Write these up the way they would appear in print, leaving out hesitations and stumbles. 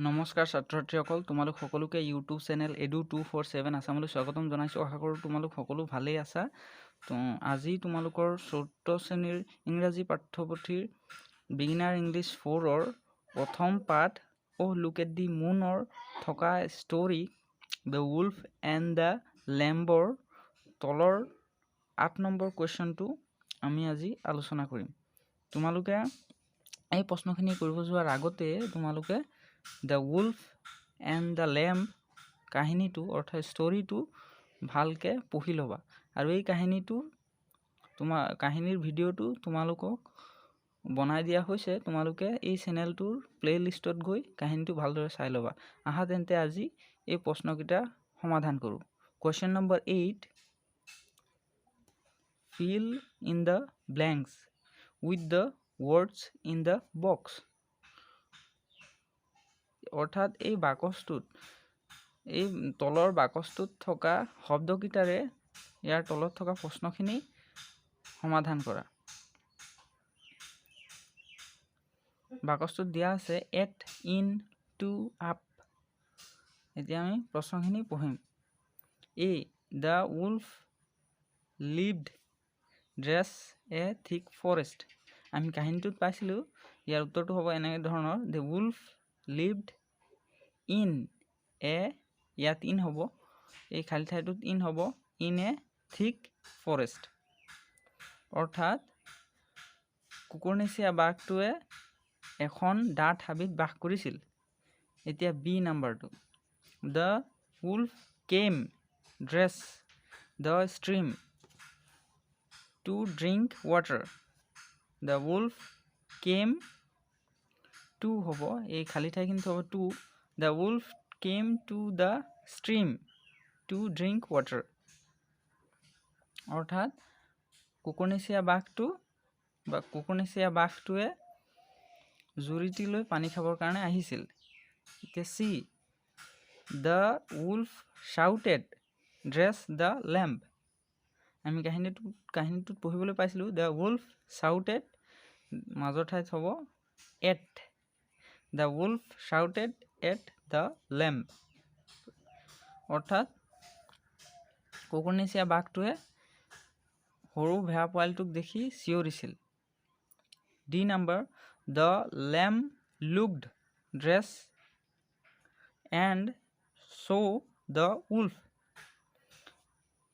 নমস্কাৰ ছাত্ৰ-ছাত্ৰীসকল, তোমালোক সকলোকে ইউটিউব চেনেল edu247 আছামলৈ স্বাগতম জনাইছোঁ। আশা কৰোঁ তোমালোক সকলো ভালেই আছা। আজি তোমালোকৰ 4th শ্ৰেণীৰ ইংৰাজী পাঠ্যপুথিৰ বিগিনাৰ ইংলিছ 4ৰ প্ৰথম পাঠ লুক এট দি মুনৰ থকা story the wolf and the lamb তলৰ 8 নম্বৰ কুৱেশ্যনটো আমি আজি আলোচনা কৰিম। তোমালোকে এই প্ৰশ্নখিনি কৰিব যোৱাৰ আগতে তোমালোকে the wolf and the lamp কাহিনীটো অৰ্থাৎ ষ্টৰীটো ভালকৈ পঢ়ি ল'বা। আৰু এই কাহিনীৰ ভিডিঅ'টো তোমালোকক বনাই দিয়া হৈছে। তোমালোকে এই চেনেলটোৰ প্লে'লিষ্টত গৈ কাহিনীটো ভালদৰে চাই ল'বা। আহা তেন্তে আজি এই প্ৰশ্নকেইটা সমাধান কৰোঁ। Question number 8, fill in the blanks with the words in the box। অৰ্থাৎ এই তলৰ বাকচটোত থকা শব্দকেইটাৰে ইয়াৰ তলত থকা প্ৰশ্নখিনি সমাধান কৰা। বাকচটোত দিয়া আছে এট, ইন, টু, আপ। এতিয়া আমি প্ৰশ্নখিনি পঢ়িম। এ, দ্য উলফ লিভড ড্ৰেছ এ থিক ফৰেষ্ট। আমি কাহিনীটোত পাইছিলোঁ, ইয়াৰ উত্তৰটো হ'ব এনে ধৰণৰ, the Wolf lived in a, ইয়াত ইন হ'ব, এই খালী ঠাইটোত ইন হ'ব, ইন এ থিক ফৰেষ্ট। অৰ্থাৎ কুকুৰনেচীয়া বাঘটোৱে এখন ডাঠ হাবিত বাস কৰিছিল। এতিয়া বি নাম্বাৰটো, the wolf came dash the stream to drink water. The wolf came to হ'ব, এই খালী ঠাইখিনিত হ'ব to, the wolf came to the stream to drink water. অৰ্থাৎ কুকুৰনেচীয়া বাঘটোৱে জুৰিটিলৈ পানী খাবৰ কাৰণে আহিছিল। এতিয়া C, the wolf shouted dash the lamb. আমি কাহিনীটোত পঢ়িবলৈ পাইছিলোঁ, দ্য উলফ শ্বাউটেড, মাজৰ ঠাইত হ'ব at, the wolf shouted at the lamb. অৰ্থাৎ কুকুৰনেচীয়া বাঘটোৱে সৰু ভেড়া পোৱালিটোক দেখি চিঞৰিছিল। D number, the lamb looked dash and saw' the wolf.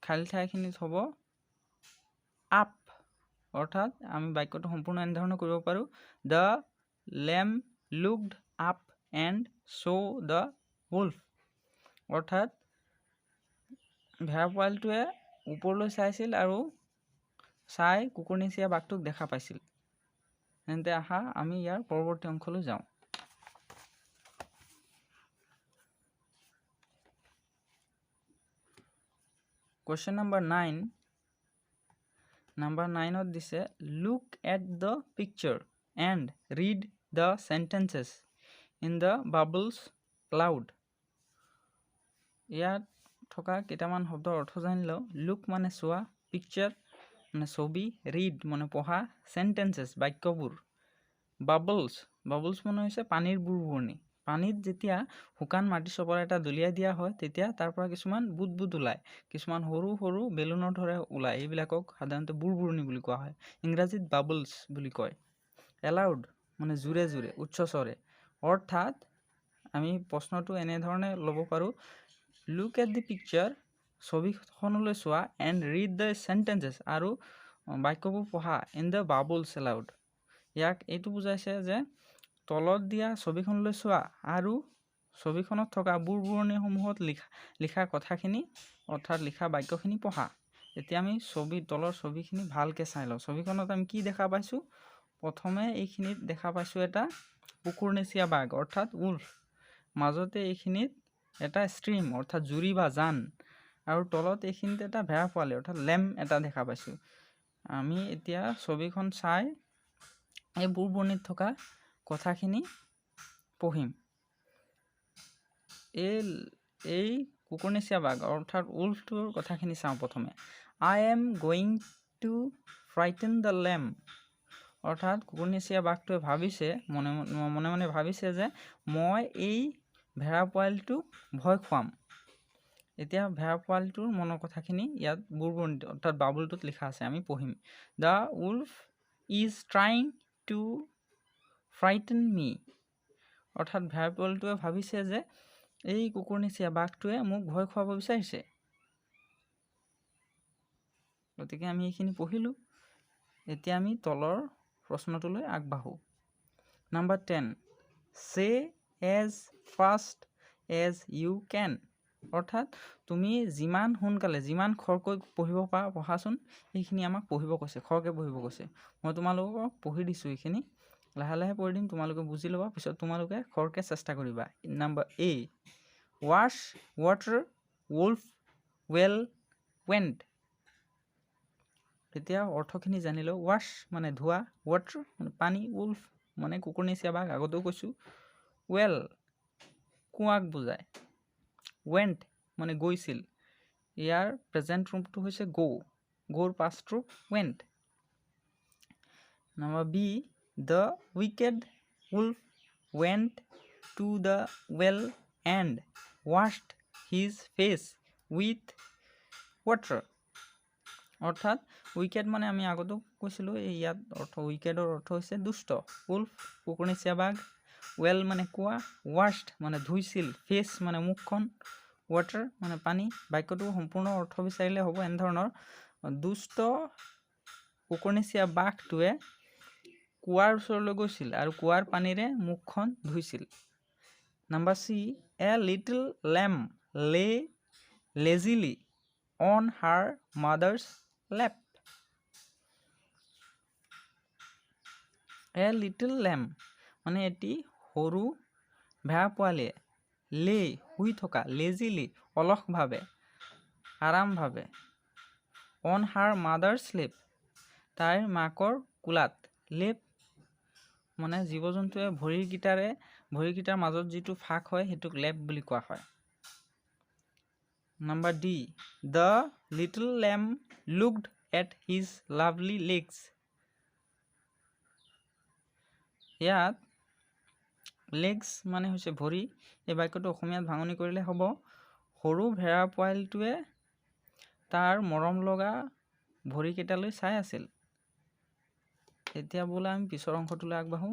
খালী ঠাইখিনিত হ'ব আপ। অৰ্থাৎ আমি বাক্যটো সম্পূৰ্ণ এনেধৰণে কৰিব পাৰোঁ, the lamb looked up and saw' the Wolf. অৰ্থাৎ ভেড়া পোৱালিটোৱে ওপৰলৈ চাইছিল আৰু চাই কুকুৰনেচীয়া বাঘটোক দেখা পাইছিল। তেন্তে আহা আমি ইয়াৰ পৰৱৰ্তী অংশলৈ যাওঁ। কুৱেশ্যন নম্বৰ 9, নাম্বাৰ 9ত দিছে, look at the picture and read the sentences in the bubbles cloud. ইয়াত থকা কেইটামান শব্দৰ অৰ্থ জানি লওঁ। লুক মানে চোৱা, পিকচাৰ মানে ছবি, ৰিড মানে পঢ়া, চেণ্টেঞ্চেছ বাক্যবোৰ, বাবলছ মানে হৈছে পানীৰ বুৰবুৰণি। পানীত যেতিয়া শুকান মাটি চপৰা এটা দলিয়াই দিয়া হয় তেতিয়া তাৰ পৰা কিছুমান বুট ওলায়, কিছুমান সৰু সৰু বেলুনৰ দৰে ওলায়। এইবিলাকক সাধাৰণতে বুৰবুৰণি বুলি কোৱা হয়, ইংৰাজীত বাবলছ বুলি কয়। এলাউড মানে জোৰে জোৰে, উচ্চ স্বৰে। অৰ্থাৎ আমি প্ৰশ্নটো এনেধৰণে ল'ব পাৰোঁ, লুক এট দি পিকচাৰ, ছবিখনলৈ চোৱা, এণ্ড ৰিড দ্য চেণ্টেঞ্চেছ, আৰু বাক্যবোৰ পঢ়া, ইন দ্য বাবলছ এলাউড। ইয়াক এইটো বুজাইছে যে তলত দিয়া ছবিখনলৈ চোৱা আৰু ছবিখনত থকা বুৰবুৰণিসমূহত লিখা কথাখিনি অৰ্থাৎ লিখা বাক্যখিনি পঢ়া। এতিয়া আমি তলৰ ছবিখিনি ভালকৈ চাই লওঁ। ছবিখনত আমি কি দেখা পাইছোঁ? প্ৰথমে এইখিনিত দেখা পাইছোঁ এটা কুকুৰনেচীয়া বাঘ অৰ্থাৎ উলফ, মাজতে এইখিনিত এটা ষ্ট্ৰীম অৰ্থাৎ জুৰি বা জান, আৰু তলত এইখিনিত এটা ভেড়া পোৱালি অৰ্থাৎ লেম্ব এটা দেখা পাইছোঁ। আমি এতিয়া ছবিখন চাই এই বুৰবুৰণিত থকা কথাখিনি পঢ়িম। এই কুকুৰনেচীয়া বাঘ অৰ্থাৎ উলফটোৰ কথাখিনি চাওঁ প্ৰথমে। I am going to frighten the lamb. অৰ্থাৎ কুকুৰনেচীয়া বাঘটোৱে ভাবিছে মনে মনে ভাবিছে যে মই এই ভেড়া পোৱালিটোক ভয় খুৱাম। এতিয়া ভেড়া পোৱালিটোৰ মনৰ কথাখিনি ইয়াত বুৰবৰণিত অৰ্থাৎ বাবুলটোত লিখা আছে, আমি পঢ়িম। The wolf is trying to frighten me. অৰ্থাৎ ভেড়া পোৱালিটোৱে ভাবিছে যে এই কুকুৰনেচীয়া বাঘটোৱে মোক ভয় খুৱাব বিচাৰিছে। গতিকে আমি এইখিনি পঢ়িলোঁ। এতিয়া আমি তলৰ প্ৰশ্নটোলৈ আগবাঢ়ো। নাম্বাৰ 10, চে এজ ফাষ্ট এজ ইউ কেন। অৰ্থাৎ তুমি যিমান সোনকালে যিমান খৰকৈ পঢ়িব পাৰা পঢ়াচোন। এইখিনি আমাক পঢ়িব কৈছে, খৰকৈ পঢ়িব কৈছে। মই তোমালোকক পঢ়ি দিছোঁ, এইখিনি লাহে লাহে পঢ়ি দিম, তোমালোকে বুজি ল'বা, পিছত তোমালোকে খৰকৈ চেষ্টা কৰিবা। Number A, wash water wolf well went. এতিয়া অৰ্থখিনি জানি লওঁ। ৱাছ মানে ধোৱা, ৱাটাৰ মানে পানী, উলফ মানে কুকুৰনেচীয়া বাঘ, আগতেও কৈছোঁ। ৱেল কুঁৱাক বুজায়, ৱেণ্ট মানে গৈছিল। ইয়াৰ প্ৰেজেণ্ট ৰূপটো হৈছে গো, গোৰ পাষ্ট ৰূপ went. Number B, the wicked wolf went to the well and washed his face with water. অৰ্থাৎ উইকেড মানে আমি আগতেও কৈছিলোঁ, ইয়াত উইকেডৰ অৰ্থ হৈছে দুষ্ট। উলফ কুকুৰনেচীয়া বাঘ, ৱেল মানে কুঁৱা, ৱাছড মানে ধুইছিল, ফেচ মানে মুখখন, ৱাটাৰ মানে পানী। বাক্যটো সম্পূৰ্ণ অৰ্থ বিচাৰিলে হ'ব এনেধৰণৰ: দুষ্ট কুকুৰনেচীয়া বাঘটোৱে কুঁৱাৰ ওচৰলৈ গৈছিল আৰু কুঁৱাৰ পানীৰে মুখখন ধুইছিল। Number C, a little lamp লে লেজিলি অন হাৰ মাদাৰ্ছ লেপ। এ লিটল লেম্ব মানে এটি সৰু ভেড়া পোৱালীয়ে, লে শুই থকা, লেজিলি অলসভাৱে, আৰামভাৱে, অন হাৰ মাদাৰ্ছ লেপ তাইৰ মাকৰ কোলাত, লেপ মানে জীৱ জন্তুৱে ভৰিকেইটাৰ মাজত যিটো ফাঁক হয় সেইটোক লেপ বুলি কোৱা হয়। Number D, the little lamp looked at his lovely legs. ইয়াত লেগছ মানে হৈছে ভৰি। এই বাক্যটো অসমীয়াত ভাঙনি কৰিলে হ'ব: সৰু ভেড়া পোৱালিটোৱে তাৰ মৰম লগা ভৰিকেইটালৈ চাই আছিল। এতিয়া বোলে আমি পিছৰ অংশটোলৈ আগবাঢ়ো।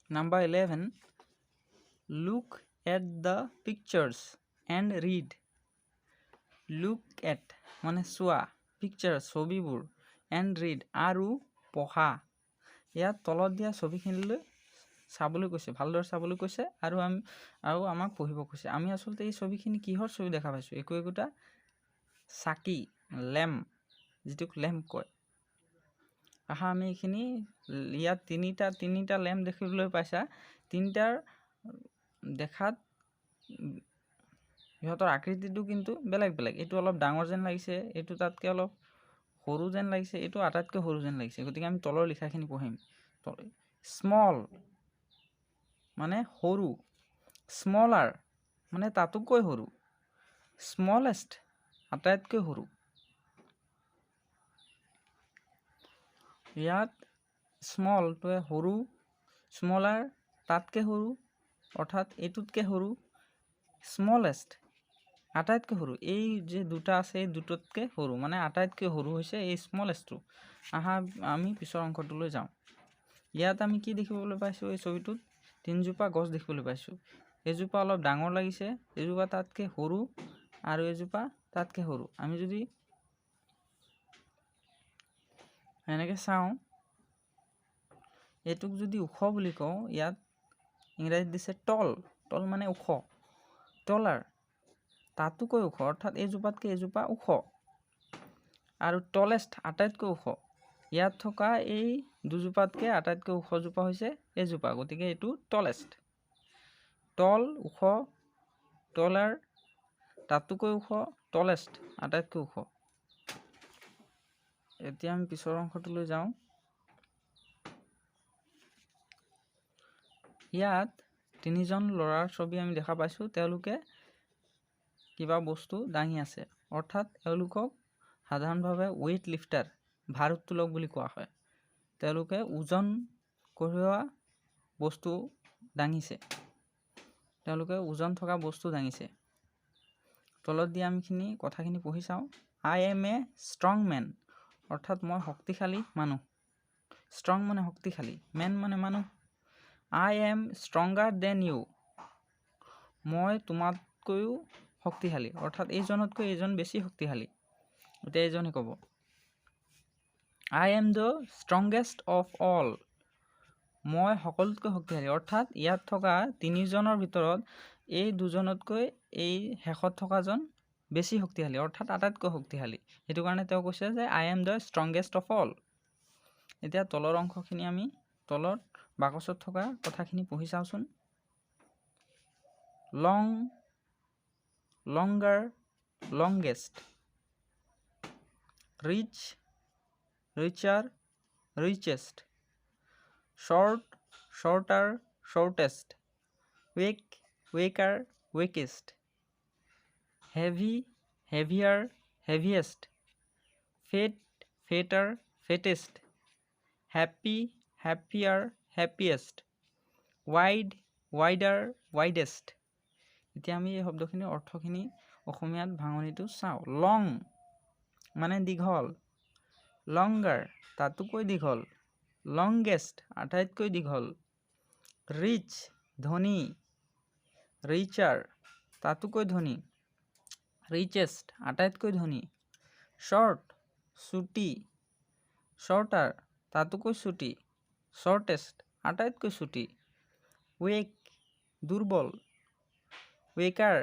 Number 11, look at the pictures and read. Look at মানে চোৱা, পিকচাৰ ছবিবোৰ, এণ্ড ৰিড আৰু পঢ়া। ইয়াত তলত দিয়া ছবিখিনিলৈ চাবলৈ কৈছে, ভালদৰে চাবলৈ কৈছে, আৰু আমাক পঢ়িব কৈছে। আমি আচলতে এই ছবিখিনি কিহৰ ছবি দেখা পাইছোঁ? একোটা চাকি, লেম্প, যিটোক লেম্প কয়। আমি এইখিনি ইয়াত তিনিটা লেম্প দেখিবলৈ পাইছা। তিনিটাৰ দেখাত সিহঁতৰ আকৃতিটো কিন্তু বেলেগ বেলেগ। এইটো অলপ ডাঙৰ যেন লাগিছে, এইটো তাতকৈ অলপ সৰু যেন লাগিছে, এইটো আটাইতকৈ সৰু যেন লাগিছে। গতিকে আমি তলৰ লিখাখিনি পঢ়িম। স্মল মানে সৰু, স্মলাৰ মানে তাতোকৈ সৰু, স্মলেষ্ট আটাইতকৈ সৰু। ইয়াত স্মলটোৱে সৰু, স্মলাৰ তাতকৈ সৰু, অৰ্থাৎ এইটোতকৈ সৰু, স্মলেষ্ট আটাইতকৈ সৰু। এই যে দুটা আছে এই দুটাতকৈ সৰু, মানে আটাইতকৈ সৰু হৈছে এই স্মলেষ্টটো। আমি পিছৰ অংশটোলৈ যাওঁ। ইয়াত আমি কি দেখিবলৈ পাইছোঁ? এই ছবিটোত তিনিজোপা গছ দেখিবলৈ পাইছোঁ। এজোপা অলপ ডাঙৰ লাগিছে, এজোপা তাতকৈ সৰু, আৰু এজোপা তাতকৈ সৰু। আমি যদি এনেকৈ চাওঁ, এইটোক যদি ওখ বুলি কওঁ, ইয়াত ইংৰাজীত দিছে টল। টল মানে ওখ, টলাৰ তাতোকৈ ওখ, অৰ্থাৎ এইজোপাতকৈ এজোপা ওখ, আৰু টলেষ্ট আটাইতকৈ ওখ। ইয়াত থকা এই দুজোপাতকৈ আটাইতকৈ ওখজোপা হৈছে এজোপা, গতিকে এইটো টলেষ্ট। টল ওখ, টলাৰ তাতোকৈ ওখ, টলেষ্ট আটাইতকৈ ওখ। এতিয়া আমি পিছৰ অংশটোলৈ যাওঁ। ইয়াত তিনিজন ল'ৰাৰ ছবি আমি দেখা পাইছোঁ। তেওঁলোকে কিবা বস্তু দাঙি আছে, অৰ্থাৎ এওঁলোকক সাধাৰণভাৱে ৱেইট লিফ্টাৰ, ভাৰোত্তোলক বুলি কোৱা হয়। তেওঁলোকে ওজন কঢ়িওৱা বস্তু দাঙিছে, তেওঁলোকে ওজন থকা বস্তু দাঙিছে। তলত দিয়া আমি কথাখিনি পঢ়ি চাওঁ। I am a strong man, অৰ্থাৎ মই শক্তিশালী মানুহ। ষ্ট্ৰং মানে শক্তিশালী, মেন মানে মানুহ। I am stronger than you, মই তোমাতকৈও শক্তিশালী, অৰ্থাৎ এইজনতকৈ এইজন বেছি শক্তিশালী। এতিয়া এইজনে ক'ব I am the strongest of all, মই সকলোতকৈ শক্তিশালী, অৰ্থাৎ ইয়াত থকা তিনিজনৰ ভিতৰত এই দুজনতকৈ এই শেষত থকাজন বেছি শক্তিশালী, অৰ্থাৎ আটাইতকৈ শক্তিশালী। সেইটো কাৰণে তেওঁ কৈছে যে I am the strongest of all. এতিয়া তলৰ অংশখিনি আমি তলত বাকচত থকা কথাখিনি পঢ়ি চাওঁচোন। Long, longer, longest. Rich, richer, richest. short, shorter, shortest, weak, weaker, weakest, heavy, heavier, heaviest, fat, fatter, fattest, happy, happier, happiest, wide, wider, widest। এতিয়া আমি এই শব্দখিনিৰ অৰ্থখিনি অসমীয়াত ভাঙনিটো চাওঁ। লং মানে দীঘল, লংগাৰ তাতোকৈ দীঘল, লংগেষ্ট আটাইতকৈ দীঘল, ৰিচ ধনী, ৰিচাৰ তাতোকৈ ধনী, ৰিচেষ্ট আটাইতকৈ ধনী, শ্বৰ্ট চুটি, শ্বৰ্টাৰ তাতোকৈ চুটি, শ্বৰ্টেষ্ট আটাইতকৈ চুটি, ৱেক দুৰ্বল, ৱেকাৰ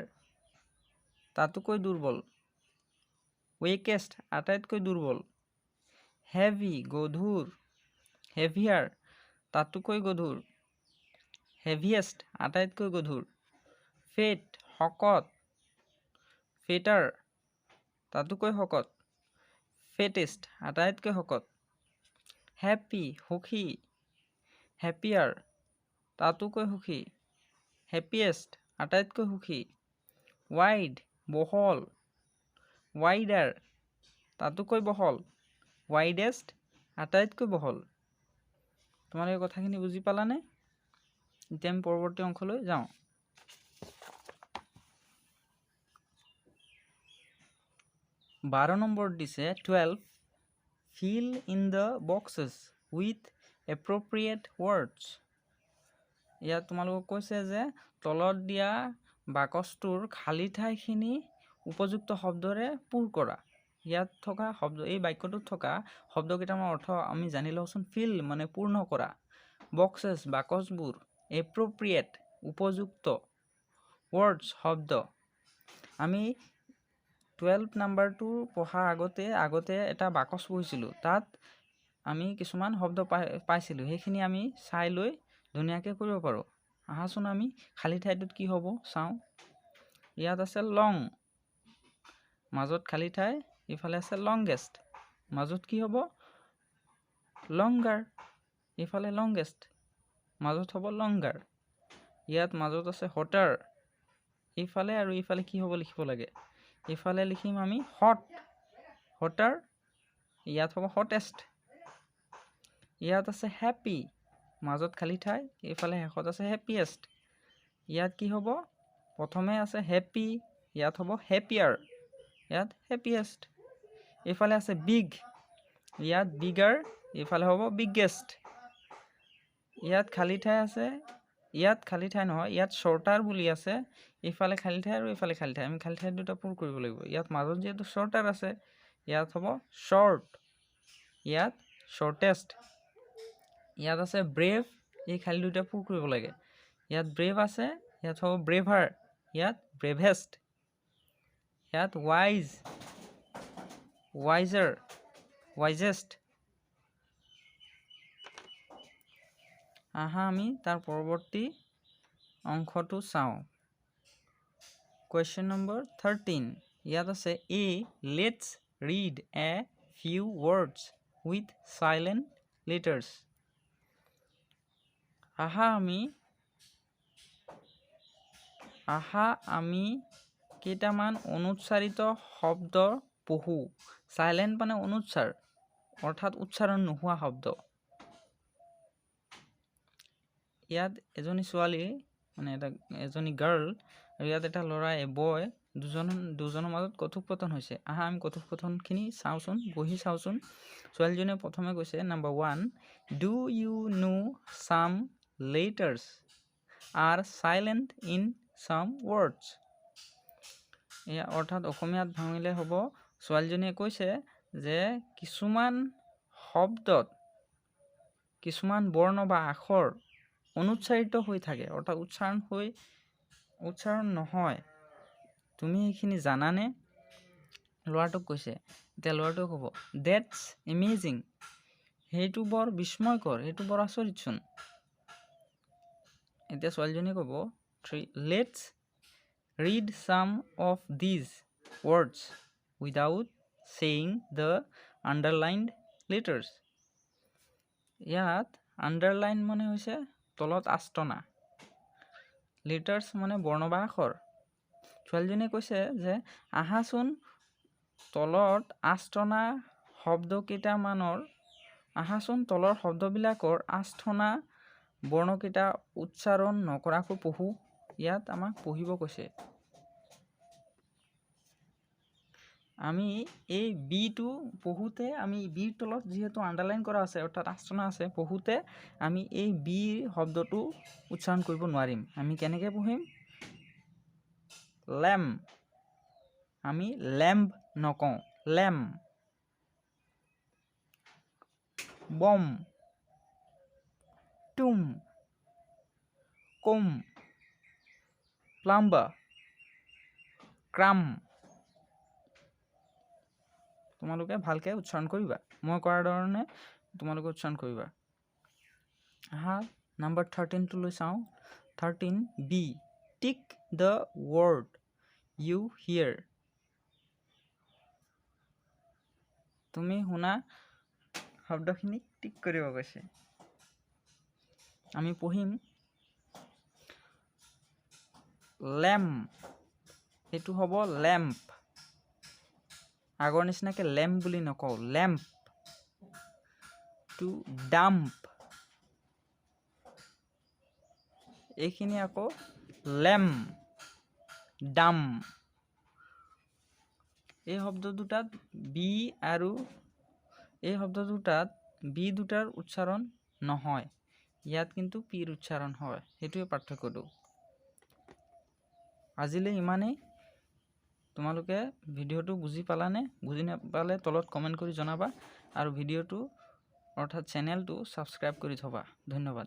তাতোকৈ দুৰ্বল, ৱেকেষ্ট আটাইতকৈ দুৰ্বল, হেভি গধুৰ, হেভিয়াৰ তাতোকৈ গধুৰ, হেভিয়েষ্ট আটাইতকৈ গধুৰ, ফেট শকত, ফেটাৰ তাতোকৈ শকত, ফেটেষ্ট আটাইতকৈ শকত, হেপী সুখী, হেপিয়াৰ তাতোকৈ সুখী, হেপিয়েষ্ট আটাইতকৈ সুখী, ৱাইড বহল, ৱাইডাৰ তাতোকৈ বহল, ৱাইডেষ্ট আটাইতকৈ বহল। তোমালোকে কথাখিনি বুজি পালানে? এতিয়া আমি পৰৱৰ্তী অংশলৈ যাওঁ। 12 নম্বৰ দিছে 12 fill in the boxes with appropriate words। ইয়াত তোমালোকক কৈছে যে তলত দিয়া বাকচটোৰ খালী ঠাইখিনি উপযুক্ত শব্দৰে পূৰ কৰা। ইয়াত থকা শব্দ, এই বাক্যটোত থকা শব্দকেইটাৰ অৰ্থ আমি জানি লওঁচোন। ফিল মানে পূৰ্ণ কৰা, বক্সেছ বাকচবোৰ, এপ্ৰপ্ৰিয়েট উপযুক্ত, ৱৰ্ডছ শব্দ। আমি 12 নাম্বাৰটো পঢ়াৰ আগতে এটা বাকচ পঢ়িছিলোঁ, তাত আমি কিছুমান শব্দ পাইছিলোঁ, সেইখিনি আমি চাই লৈ ধুনীয়াকৈ কৰিব পাৰোঁ। আহাচোন আমি খালী ঠাইটোত কি হ'ব চাওঁ। ইয়াত আছে লং, মাজত খালী ঠাই, ইফালে আছে লংগেষ্ট, মাজত কি হ'ব লংগাৰ, ইফালে লংগেষ্ট, মাজত হ'ব লংগাৰ। ইয়াত মাজত আছে হটাৰ, ইফালে আৰু ইফালে কি হ'ব লিখিব লাগে। ইফালে লিখিম আমি হট, হটাৰ, ইয়াত হ'ব হটেষ্ট। ইয়াত আছে হেপী, মাজত খালী ঠাই, ইফালে শেষত আছে হেপিয়েষ্ট। ইয়াত কি হ'ব, প্ৰথমে আছে হেপী, ইয়াত হ'ব হেপিয়াৰ, ইয়াত হেপিয়েষ্ট। ইফালে আছে বিগ, ইয়াত বিগাৰ, ইফালে হ'ব বিগেষ্ট। ইয়াত খালী ঠাই আছে, ইয়াত খালী ঠাই নহয়, ইয়াত শ্বৰ্টাৰ বুলি আছে, ইফালে খালী ঠাই আৰু ইফালে খালী ঠাই, আমি খালী ঠাই দুটা পূৰ কৰিব লাগিব। ইয়াত মাজত যিহেতু শ্বৰ্টাৰ আছে, ইয়াত হ'ব শ্বৰ্ট, ইয়াত শ্বৰ্টেষ্ট। ইয়াত আছে ব্ৰেভ, এই খালী দুটা পূৰ কৰিব লাগে। ইয়াত ব্ৰেভ আছে, ইয়াত হ'ব ব্ৰেভাৰ, ইয়াত ব্ৰেভেষ্ট। ইয়াত ৱাইজ, ৱাইজাৰ, ৱাইজেষ্ট। আহা আমি তাৰ পৰৱৰ্তী অংশটো চাওঁ। কুৱেশ্যন নম্বৰ 13, ইয়াত আছে let's read a few words with silent letters. আহা আমি কেইটামান অনুচ্চাৰিত শব্দ পঢ়ো সাইলেন্ট মানে অনুচ্চাৰ অৰ্থাৎ উচ্চাৰণ নোহোৱা শব্দ ইয়াত এজনী ছোৱালী মানে এজনী গাৰ্ল আৰু ইয়াত এটা ল'ৰা বয় দুজনৰ মাজত কথোপকথন হৈছে আহা আমি কথোপকথনখিনি চাওঁচোন বহি চাওঁচোন ছোৱালীজনীয়ে প্ৰথমে কৈছে number 1 do you know some letters R silent in some words এয়া অৰ্থাৎ অসমীয়াত ভাঙিলে হ'ব ছোৱালীজনীয়ে কৈছে যে কিছুমান শব্দত কিছুমান বৰ্ণ বা আখৰ অনুচ্চাৰিত হৈ থাকে অৰ্থাৎ উচ্চাৰণ নহয় তুমি এইখিনি জানানে ল'ৰাটোক কৈছে এতিয়া ল'ৰাটোৱে ক'ব দ্যাটছ এমেজিং সেইটো বৰ বিস্ময়কৰ সেইটো বৰ আচৰিতচোন এতিয়া ছোৱালীজনীয়ে ক'ব 3 let's read some of these words without saying the underlined letters ইয়াত underline মানে হৈছে তলত আস্তনা letters মানে বৰ্ণ বা আখৰ ছোৱালীজনীয়ে কৈছে যে আহাচোন তলত আস্তনা শব্দ কেইটামানৰ আহাচোন তলৰ শব্দবিলাকৰ আস্তনা বৰ্ণকেইটা উচ্চাৰণ নকৰাকৈ পঢ়ো ইয়াত আমাক পঢ়িব কৈছে আমি এই বিটো পঢ়োতে আমি বিৰ তলত যেহেতু আন্ডাৰলাইন কৰা আছে অৰ্থাৎ আস্তনা আছে পঢ়োতে আমি এই বি শব্দটো উচ্চাৰণ কৰিব নোৱাৰিম আমি কেনেকৈ পঢ়িম ল্যাম্প আমি ল্যাম্প নকওঁ ল্যাম্প বম টুম কম প্লাম্বা ক্ৰাম তোমালোকে ভালকে উচ্চাৰণ কৰিবা মই কৰাৰ ধৰণে তোমালোকে উচ্চাৰণ কৰিবা আহা নাম্বাৰ 13 টো লৈ চাওঁ 13 B tick the word you hear তুমি শুনা শব্দখিনি টিক কৰিব কৈছে আমি পঢ়িম ল্যাম্প এইটো হ'ব ল্যাম্প আগৰ নিচিনাকে ল্যাম্প বুলি নকওঁ ল্যাম্প টু ডাম্প এইখিনি আকৌ ল্যাম্প ডাম এই শব্দ দুটাত বি আৰু এই শব্দ দুটাত বি দুটাৰ উচ্চাৰণ নহয় ইয়াত কিন্তু পিৰ উচ্চাৰণ হয় সেইটোৱে পাৰ্থক্যটো আজিলৈ ইমানেই তোমালোকে ভিডিঅ'টো বুজি পালানে বুজি নাপালে তলত কমেন্ট কৰি জনাবা আৰু ভিডিঅ'টো অৰ্থাৎ চেনেলটো সাবস্ক্ৰাইব কৰি থবা ধন্যবাদ